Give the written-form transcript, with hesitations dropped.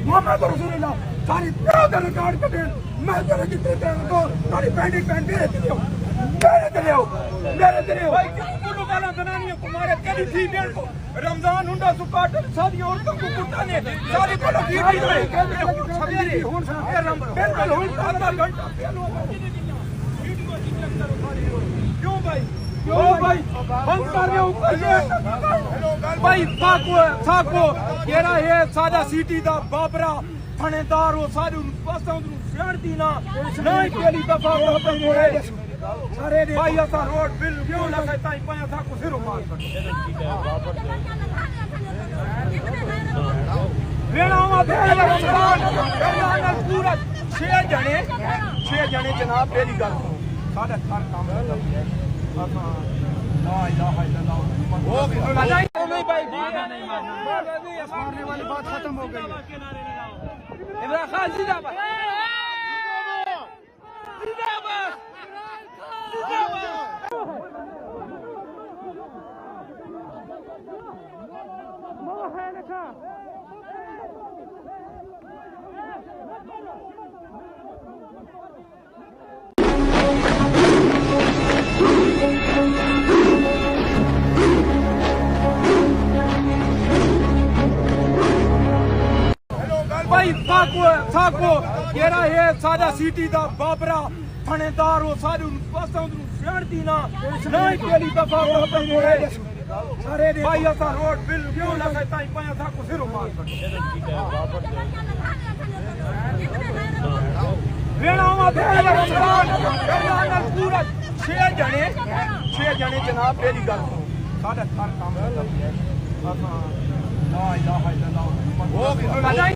मोहम्मद रसूलुल्लाह सारी तरह का रिकॉर्ड कटे मैं तेरे कितने तरह को सारी पैंडिंग पैंट मेरे ते लियो भाई कुल्लू काला जनानी कुमारे तेरी थी डेढ़ को रमजान हुंडा सुकाट सारी औरतों को कुत्ता ने सारी को वीडियो सवेरे बिल्कुल हुन आधा घंटा क्यों भाई बंद कर रहे हो भाई साको केड़ा है सादा सिटी दा बाबरा थानेदार वो सारे पासा सियाणती ना नहीं पहली दफा सारे भाई असा रोड बिल क्यों ना कहता है पाया था को सिरो मार रेणावा पूरा 6 जने जनाब मेरी गल साडा घर काम करदा है ला इलाहा इल्लल्लाह वो नहीं भाई नहीं मारने वाली बात खत्म हो गई इमरान खान जिंदाबाद जिंदाबाद भाई साको केड़ा है सादा सिटी दा बाबरा थानेदार वो सारे पासा सियाणती ना नहीं पहली दफा सारे भाई असा रोड बिल क्यों ना कहता है पाया था को सिरो मार रेणावा पूरा 6 जने जनाब मेरी गल साडा घर काम करदा है ला इलाहा इल्लल्लाह